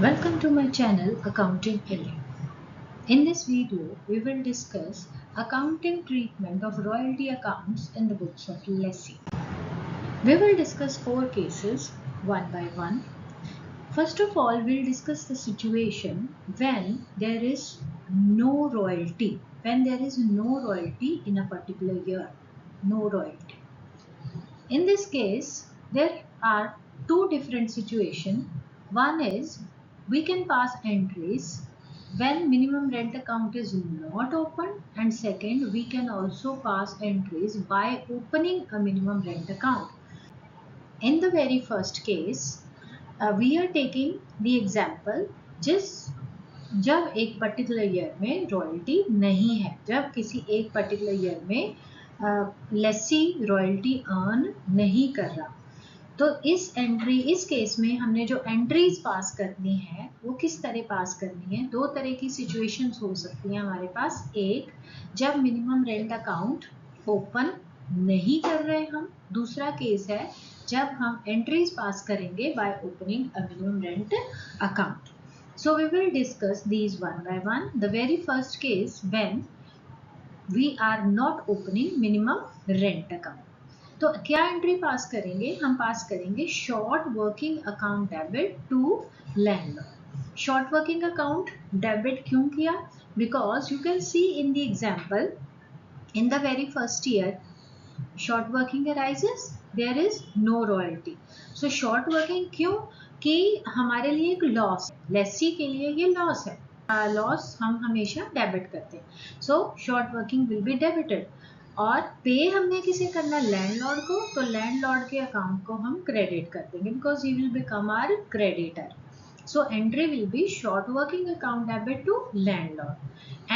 Welcome to my channel Accounting LA. In this video, we will discuss accounting treatment of royalty accounts in the books of lessee. We will discuss 4 cases one by one. First of all, we'll discuss the situation when there is no royalty. When there is no royalty in a particular year. No royalty. In this case, there are two different situations. One is we can pass entries when minimum rent account is not open, and second, we can also pass entries by opening a minimum rent account. In the very first case, we are taking the example जिस जब एक particular year में royalty नहीं है, जब किसी एक particular year में लेसी रॉयल्टी अर्न नहीं कर रहा, तो इस केस में हमने जो एंट्रीज पास करनी है वो किस तरह पास करनी है। दो तरह की सिचुएशंस हो सकती हैं हमारे पास। एक, जब मिनिमम रेंट अकाउंट ओपन नहीं कर रहे हम। दूसरा केस है जब हम एंट्रीज पास करेंगे by opening a minimum rent account. So we will discuss these one by one. The very first case when we are not opening minimum rent account. तो क्या एंट्री पास करेंगे? हम पास करेंगे short working account debit to landlord. Short working account debit क्यों किया? Because you can see in the example in the very first year short working arises, there is no royalty. So short working क्यों? कि हमारे लिए एक loss है, lessee के लिए ये लॉस है। लॉस हम हमेशा डेबिट करते हैं। सो short working will be debited. और पे हमने किसे करना? लैंडलॉर्ड को। तो लैंडलॉर्ड के अकाउंट को हम क्रेडिट कर देंगे because he will become our creditor. So entry will be short working account debit to landlord.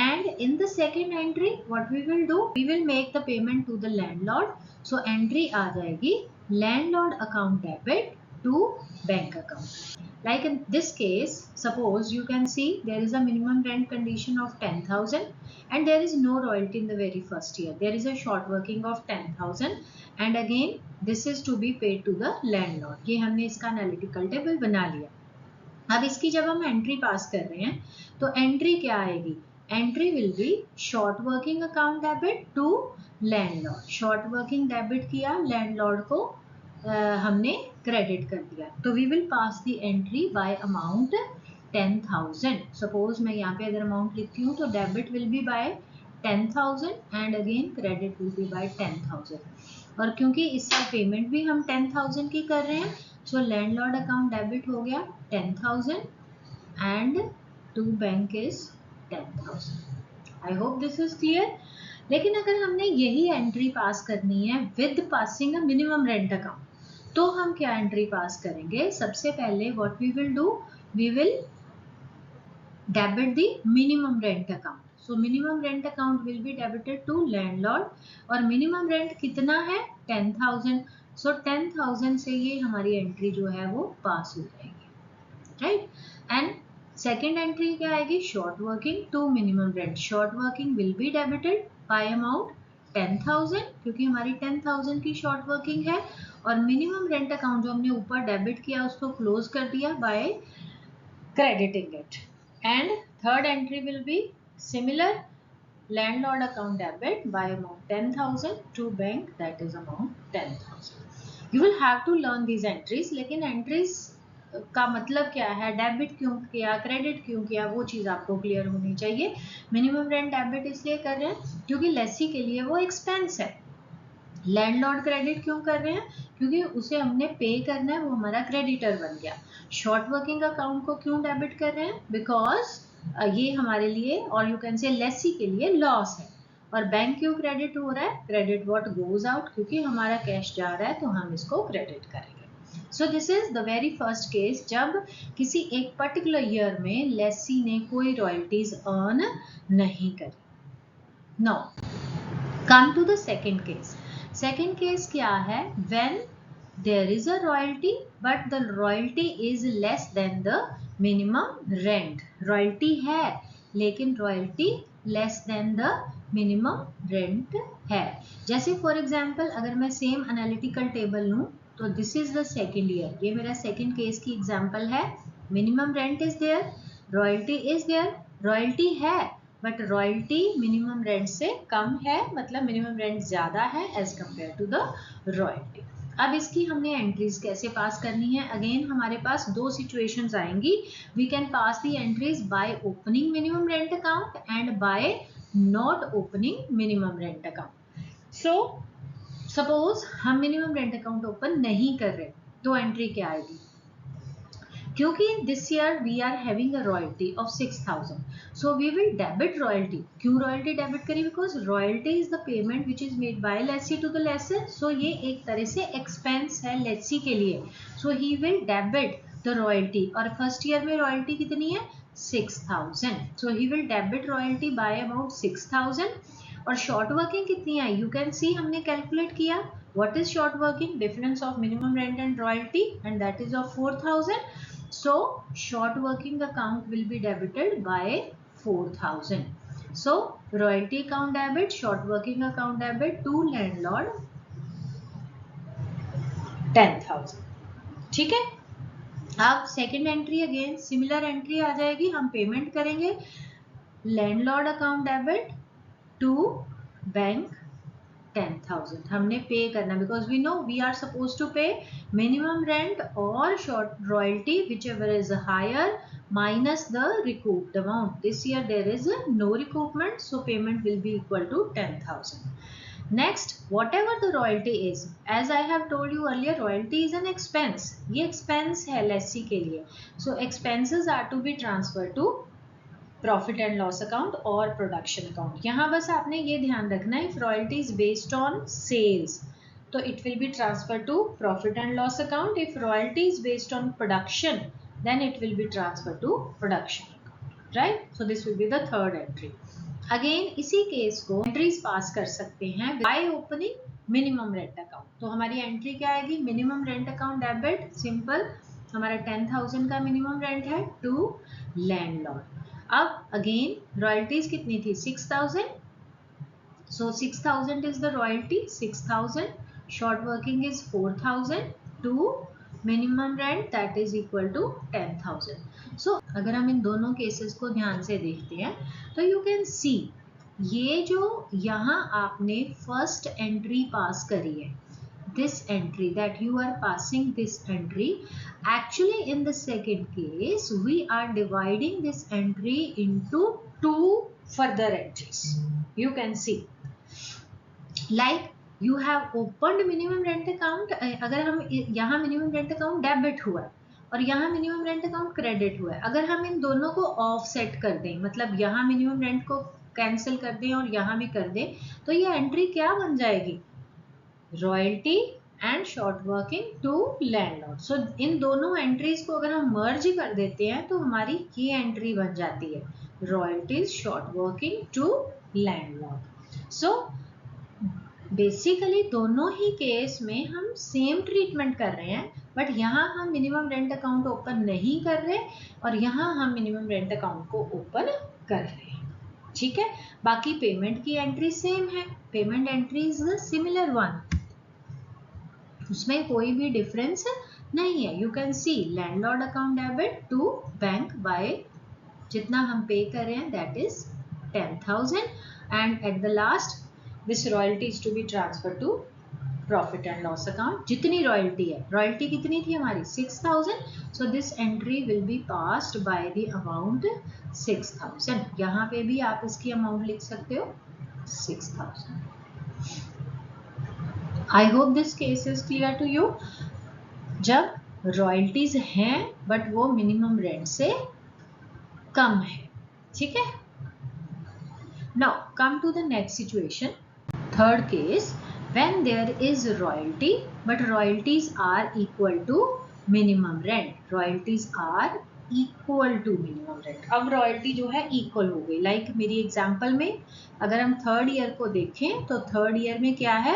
And in the second entry, what we will do? We will make the payment to the landlord. So entry आ जाएगी landlord account debit to bank account. Like in this case, suppose you can see there is a minimum rent condition of 10,000 and there is no royalty in the very first year. There is a short working of 10,000 and again this is to be paid to the landlord. ये हमने इसका analytical table बना लिया। अब इसकी जब हम entry पास कर रहे हैं तो एंट्री क्या आएगी? Entry will be short working account debit to landlord. Short working debit किया, लैंडलॉर्ड को हमने क्रेडिट कर दिया। तो we will pass the entry by amount 10,000। Suppose मैं यहाँ पे अगर अमाउंट लिखती हूँ तो debit will be by 10,000 and again credit will be by 10,000। और क्योंकि इस साल पेमेंट भी हम 10,000 की कर रहे हैं, सो लैंडलॉर्ड अकाउंट डेबिट हो गया 10,000 and to bank is 10,000। I hope this is clear. लेकिन अगर हमने यही एंट्री पास करनी है with passing a minimum rent account, तो हम क्या एंट्री पास करेंगे? सबसे पहले what we will do, we will debit the minimum rent account. So minimum rent account will be debited to landlord और मिनिमम रेंट कितना है? 10,000। सो 10,000 से ये हमारी एंट्री जो है वो पास हो जाएगी, राइट। एंड सेकेंड एंट्री क्या आएगी? Short working to minimum rent. Short working will be debited by amount 10,000 क्योंकि हमारी 10,000 की शॉर्ट वर्किंग है और मिनिमम रेंट अकाउंट जो हमने ऊपर डेबिट किया उसको क्लोज कर दिया bye crediting it. And third entry will be similar, landlord account debit by amount 10,000 to bank, that is amount 10,000. You will have to learn these entries, लेकिन entries का मतलब क्या है, डेबिट क्यों किया, क्रेडिट क्यों किया, वो चीज़ आपको क्लियर होनी चाहिए। मिनिमम रेंट डेबिट इसलिए कर रहे हैं क्योंकि लेसी के लिए वो एक्सपेंस है। लैंडलॉर्ड क्रेडिट क्यों कर रहे हैं? क्योंकि उसे हमने पे करना है, वो हमारा क्रेडिटर बन गया। शॉर्ट वर्किंग अकाउंट को क्यों डेबिट कर रहे हैं? बिकॉज ये हमारे लिए और यू कैन से लेसी के लिए लॉस है। और बैंक क्यों क्रेडिट हो रहा है? क्रेडिट व्हाट गोज आउट, क्योंकि हमारा कैश जा रहा है तो हम इसको क्रेडिट करेंगे। So this is the very first case जब किसी एक पर्टिकुलर ईयर में लेसी ने कोई रॉयल्टीज अर्न नहीं करी। Now come to the second case. Second case क्या है? When there is a royalty but the royalty is less than the minimum rent. Royalty है लेकिन royalty less than the minimum rent है। जैसे for example अगर मैं same analytical table लूँ तो this is the second year, ये मेरा सेकेंड केस की एग्जाम्पल है। Minimum rent is there, royalty is there, royalty है बट रॉयल्टी मिनिमम रेंट से कम है, मतलब मिनिमम रेंट ज्यादा है as compare to the royalty. अब इसकी हमने एंट्रीज कैसे पास करनी है, अगेन हमारे पास दो सिचुएशंस आएंगी। We can pass the entries by opening minimum rent account and by not opening minimum rent account. So suppose हम मिनिमम रेंट अकाउंट ओपन नहीं कर रहे, तो एंट्री क्या आएगी, क्योंकि this year we are having a royalty of 6000, so we will debit royalty. क्यों royalty debit करी, because royalty is the payment which is made by lessee to the lessor, so ये एक तरह से एक्सपेंस है लेसी के लिए, so he will debit the royalty. और फर्स्ट ईयर में रॉयल्टी कितनी है 6000, so he will debit royalty by about 6000। और शॉर्ट वर्किंग कितनी आई, यू कैन सी हमने कैलकुलेट किया, what is short working, difference of minimum rent and royalty, and that is of 4000. So short working account will be debited by 4000. So royalty account debit, short working account debit to landlord 10,000. ठीक है। अब second entry again similar entry आ जाएगी, हम payment करेंगे landlord account debit to bank 10,000 हमने pay करना, because we know we are suppose to pay minimum rent और short royalty whichever is higher minus the recouped amount. This year there is no recoupment, so payment will be equal to 10,000. Next, whatever the royalty is, as I have told you earlier, royalty is an expense. ये expense है lessee के लिए, so expenses are to be transferred to profit and loss account और production account. यहाँ बस आपने ये ध्यान रखना है, if royalty is based on sales तो it will be transfer to profit and loss account, if royalty is based on production then it will be transfer to production account, right. So this will be the third entry. Again इसी case को entries pass कर सकते हैं by opening minimum rent account. तो हमारी entry क्या आएगी, minimum rent account debit, simple हमारा 10,000 का मिनिमम रेंट है टू लैंडलॉर्ड। अब अगेन रॉयल्टीज कितनी थी 6000, so 6000 is the royalty, 6000 short working is 4000 to minimum rent that is equal to 10,000। So अगर हम इन दोनों केसेस को ध्यान से देखते हैं तो यू कैन सी ये जो यहाँ आपने फर्स्ट एंट्री पास करी है, this entry that you are passing this entry, actually in the second case we are dividing this entry into two further entries. You can see like you have opened minimum rent account, अगर हम यहाँ minimum rent account debit हुआ है और यहाँ minimum rent account credit हुआ है, अगर हम इन दोनों को ऑफसेट कर दें, मतलब यहाँ मिनिमम रेंट को कैंसिल कर दें और यहाँ भी कर दें, तो ये एंट्री क्या बन जाएगी, royalty and short working to landlord. So इन दोनों एंट्रीज को अगर हम मर्ज कर देते हैं तो हमारी ये एंट्री बन जाती है royalties short working to landlord. So basically दोनों ही केस में हम सेम ट्रीटमेंट कर रहे हैं, बट यहाँ हम मिनिमम रेंट अकाउंट ओपन नहीं कर रहे और यहाँ हम मिनिमम रेंट अकाउंट को ओपन कर रहे हैं, ठीक है। बाकी पेमेंट की एंट्री सेम है, payment entry is the similar one, उसमें कोई भी डिफरेंस नहीं है। You can see landlord account debit to bank by जितना हम पे कर रहे हैं that is 10,000 and at the last this royalty is to be transfer to profit and loss account. जितनी रॉयल्टी है, रॉयल्टी कितनी थी हमारी 6000, so this entry will be passed by the amount 6000। यहाँ पे भी आप इसकी अमाउंट लिख सकते हो 6000। I hope this case is clear to you. जब रॉयल्टीज हैं बट वो मिनिमम रेंट से कम है, ठीक है। Now come to the next situation, third case, when there is royalty but royalties are equal to minimum rent, royalties are equal to minimum rent। अब royalty जो है इक्वल हो गई, लाइक मेरी एग्जांपल में अगर हम थर्ड ईयर को देखें तो थर्ड ईयर में क्या है,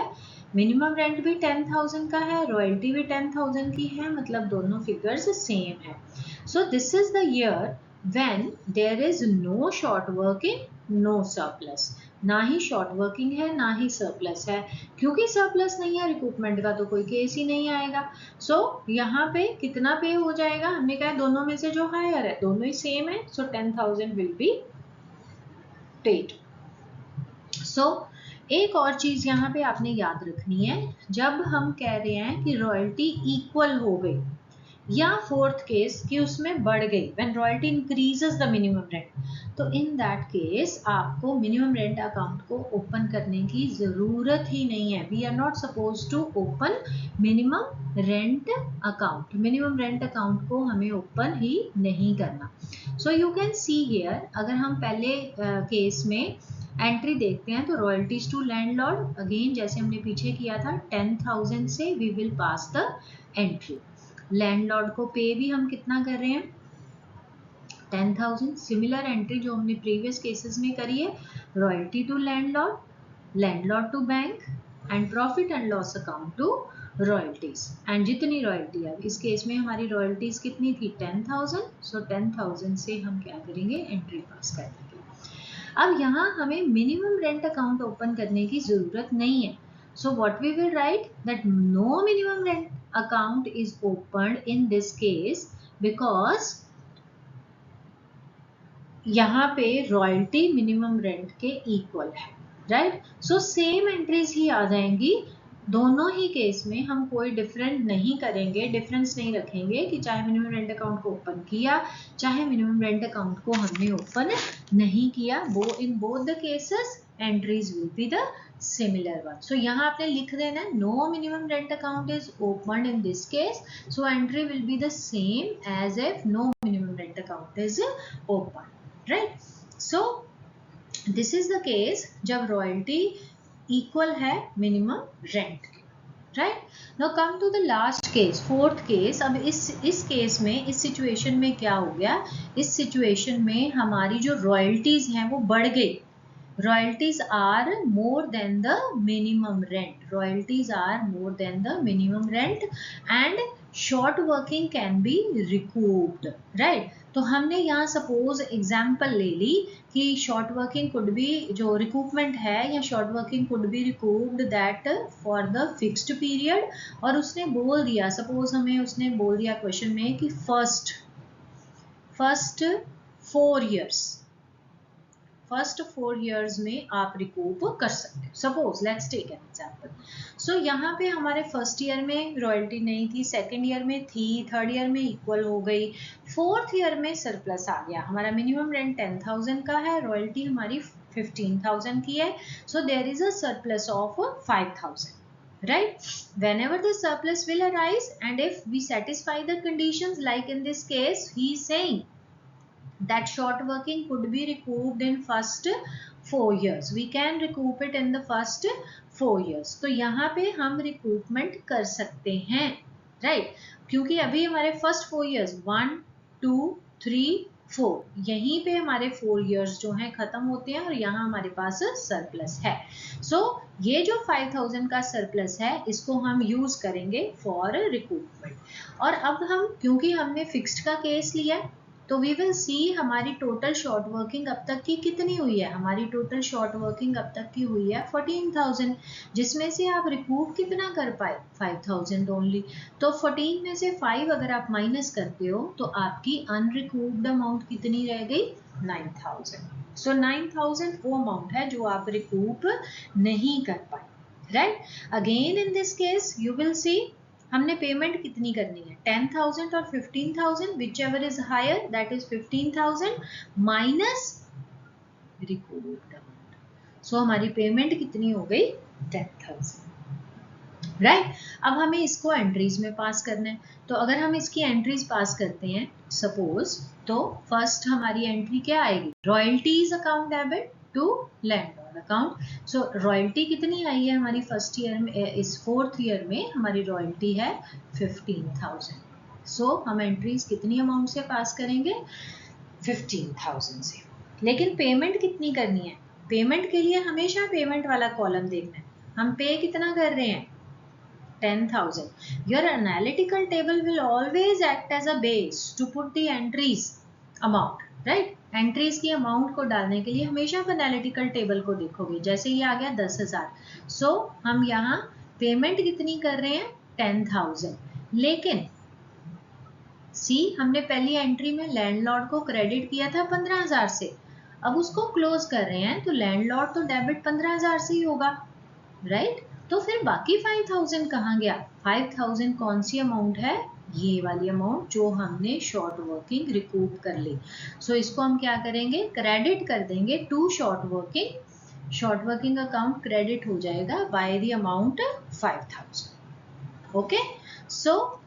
मिनिमम रेंट भी 10,000 का है, रॉयल्टी भी 10,000 की है, मतलब दोनों फिगर्स सेम है। So this is the year when there is no short working, no surplus, ना ही शॉर्ट वर्किंग है ना ही सरप्लस है। क्योंकि सरप्लस नहीं है रिकूपमेंट का तो कोई केस ही नहीं आएगा। सो यहाँ पे कितना पे हो जाएगा, हमने कहा दोनों में से जो हायर है, दोनों ही सेम है, सो 10,000 विल बी पेड। सो एक और चीज यहाँ पे आपने याद रखनी है, जब हम कह रहे हैं कि रॉयल्टी इक्वल हो गई, या फोर्थ केस कि उसमें बढ़ गई, when royalty increases the minimum rent, तो इन दैट केस आपको मिनिमम रेंट अकाउंट को ओपन करने की जरूरत ही नहीं है। We are not suppose to open minimum rent account. Minimum rent account को हमें ओपन ही नहीं करना। So you can see here, अगर हम पहले केस में एंट्री देखते हैं तो रॉयल्टीज टू लैंडलॉर्ड, अगेन जैसे हमने पीछे किया था 10,000 से we will pass the entry. Landlord को पे भी हम कितना कर रहे हैं, 10,000। सिमिलर एंट्री जो हमने प्रीवियस केसेस में करी है, royalty to landlord, landlord to bank and profit and loss account to royalties. And जितनी रॉयल्टी है, इस केस में हमारी रॉयल्टीज कितनी थी, 10,000। सो 10,000 से हम क्या करेंगे, एंट्री पास कर देंगे। अब यहाँ हमें मिनिमम रेंट अकाउंट ओपन करने की जरूरत नहीं है। So what we will write, that no minimum rent account is opened in this case because यहाँ पे रॉयल्टी मिनिमम रेंट के इक्वल है, राइट। सो सेम एंट्रीज ही आ जाएंगी दोनों ही केस में। हम कोई डिफरेंट नहीं करेंगे, डिफरेंस नहीं रखेंगे कि चाहे मिनिमम रेंट अकाउंट को ओपन किया चाहे मिनिमम रेंट अकाउंट को हमने ओपन नहीं किया। In both the cases entries will be the similar one. So यहाँ आपने लिख देना no minimum rent account is opened in this case, so entry will be the same as if no minimum rent account is open, right? So this is the case जब royalty equal है minimum rent, right? Now come to the last case, fourth case। अब इस case में, इस situation में क्या हो गया, इस सिचुएशन में हमारी जो रॉयल्टीज हैं वो बढ़ गई। Royalties are more than the minimum rent. Royalties are more than the minimum rent and short working can be recouped, right? तो हमने यहाँ सपोज एग्जाम्पल ले ली कि शॉर्ट वर्किंग कुड बी, जो रिकूपमेंट है या short working could be recouped that for the fixed period, और उसने बोल दिया, सपोज हमें उसने बोल दिया क्वेश्चन में कि फर्स्ट 4 years में आप रिकूप कर सकते हो। Suppose let's take an example. So यहाँ पे हमारे फर्स्ट ईयर में रॉयल्टी नहीं थी, सेकंड ईयर में थी, थर्ड ईयर में इक्वल हो गई, फोर्थ ईयर में सरप्लस आ गया। हमारा मिनिमम रेंट 10,000 का है, रॉयल्टी हमारी 15,000 की है, so there is a surplus of 5,000, right? Whenever the surplus will arise and if we satisfy the conditions, like in this case he is saying that short working could be recouped in first 4 years, we can recoup it in the first 4 years। तो यहाँ पे हम रिकूपमेंट कर सकते हैं, right? क्योंकि अभी हमारे फर्स्ट 4 years 1 2 3 4, यहीं पे हमारे 4 years जो हैं खत्म होते हैं और यहाँ हमारे पास सरप्लस है। सो ये जो 5,000 का सरप्लस है इसको हम यूज करेंगे फॉर रिकूपमेंट। और अब हम, क्योंकि हमने फिक्स्ड का केस लिया, तो वी विल सी हमारी टोटल शॉर्ट वर्किंग अब तक की कितनी हुई है। हमारी टोटल शॉर्ट वर्किंग अब तक की हुई है 14,000, जिसमें से आप रिकूप कितना कर पाए, 5,000 ओनली। तो 14 में से 5 अगर आप माइनस करते हो तो आपकी अनरिकूप्ड अमाउंट कितनी रह गई, 9,000। सो 9,000 वो अमाउंट है जो आप रिकूप नहीं कर पाए, right? Again in this case you will see हमने पेमेंट कितनी करनी है, 10,000 और 15,000, whichever is higher that is 15,000 minus recouped amount. So हमारी पेमेंट कितनी हो गई, 10,000, राइट? अब हमें इसको एंट्रीज में पास करना है। तो अगर हम इसकी एंट्रीज पास करते हैं सपोज, तो फर्स्ट हमारी एंट्री क्या आएगी, royalties account debit to landlord account. So royalty कितनी आई है हमारी फर्स्ट ईयर में, इस फोर्थ ईयर में हमारी रॉयल्टी है 15,000। सो हम एंट्रीज कितनी अमाउंट से पास करेंगे, 15,000 से। लेकिन पेमेंट कितनी करनी है, पेमेंट के लिए हमेशा पेमेंट वाला कॉलम देखना है। हम पे कितना कर रहे हैं, 10,000। Your analytical table will always act as a base to put the entries, amount, right. Entries की अमाउंट को डालने के लिए हमेशा आप एनालिटिकल टेबल को देखोगे। जैसे ये आ गया 10,000, सो हम यहाँ पेमेंट कितनी कर रहे हैं 10,000, लेकिन सी हमने पहली एंट्री में लैंडलॉर्ड को क्रेडिट किया था 15,000 से, अब उसको क्लोज कर रहे हैं तो लैंडलॉर्ड तो डेबिट 15,000 से ही होगा, राइट। तो फिर बाकी 5,000 कहाँ गया? 5,000 कौन सी अमाउंट है? ये वाली अमाउंट जो हमने शॉर्ट वर्किंग रिकूप कर ली। सो इसको हम क्या करेंगे? क्रेडिट कर देंगे to short working. Short working account credit हो जाएगा by the amount 5,000। Okay, so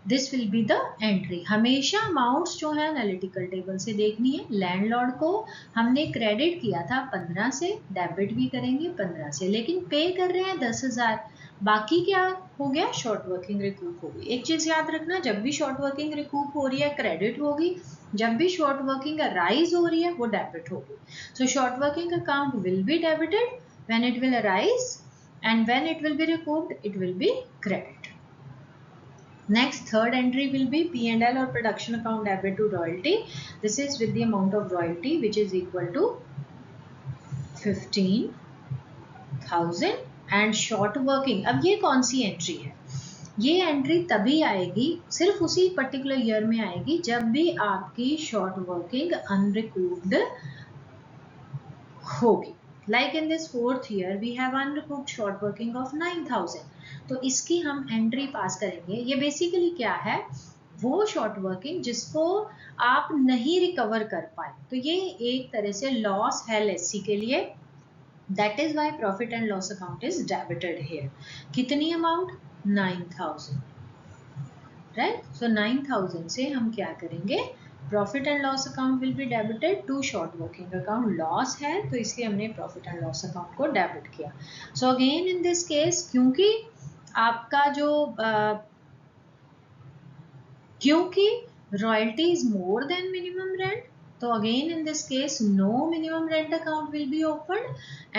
this will be the entry. हमेशा अमाउंट्स जो है एनालिटिकल टेबल से देखनी है। लैंडलॉर्ड को हमने क्रेडिट किया था 15 से, डेबिट भी करेंगे 15 से, लेकिन पे कर रहे हैं 10,000, बाकी क्या हो गया? शॉर्ट वर्किंग रिकूप हो गई। एक चीज याद रखना, जब भी शॉर्ट वर्किंग रिकूप हो रही है क्रेडिट होगी, जब भी शॉर्ट वर्किंग अराइज हो रही है वो डेबिट होगी। सो short working account will be debited when it will arise, and when it will be recouped it will be credit. Next, third entry will be P&L or production account debit to royalty. This is with the amount of royalty which is equal to 15,000 and short working. अब ये कौन सी entry है? ये entry तभी आएगी, सिर्फ उसी particular year में आएगी जब भी आपकी शॉर्ट वर्किंग अनरिकूव्ड होगी। Like in this fourth year we have unrecouped short working of 9,000, तो इसकी हम एंट्री पास करेंगे। ये बेसिकली क्या है? वो शॉर्ट वर्किंग जिसको आप नहीं रिकवर कर पाए, तो ये एक तरह से लॉस है लेसी के लिए। That is why profit and loss account is debited here. कितनी अमाउंट? 9,000, राइट। सो 9,000 से हम क्या करेंगे? Profit and loss account will be debited to short working account. Loss है तो इसलिए हमने प्रॉफिट एंड लॉस अकाउंट को डेबिट किया। So again in this case, क्योंकि आपका जो क्योंकि royalty is more than minimum rent, तो again in this case no minimum rent account will be opened.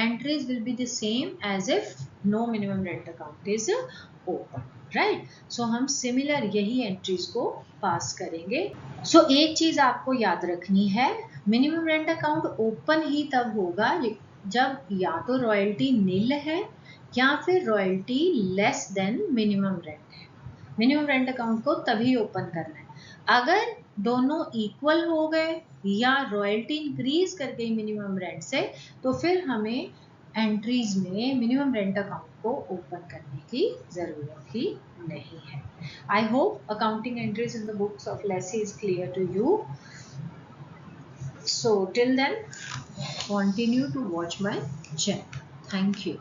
Entries will be the same as if no minimum rent account is open, right? So हम similar यही entries को पास करेंगे। So एक चीज आपको याद रखनी है, मिनिमम रेंट अकाउंट ओपन ही तब होगा जब या तो रॉयल्टी नील है या फिर royalty less then minimum rent है। मिनिमम रेंट अकाउंट को तभी ओपन करना है। अगर दोनों इक्वल हो गए या रॉयल्टी इंक्रीज कर गई मिनिमम रेंट से, तो फिर हमें एंट्रीज में मिनिमम रेंट अकाउंट को ओपन करने की जरूरत ही नहीं है। I hope accounting entries in the books of lessee is clear to you. So till then, continue to watch my channel. Thank you.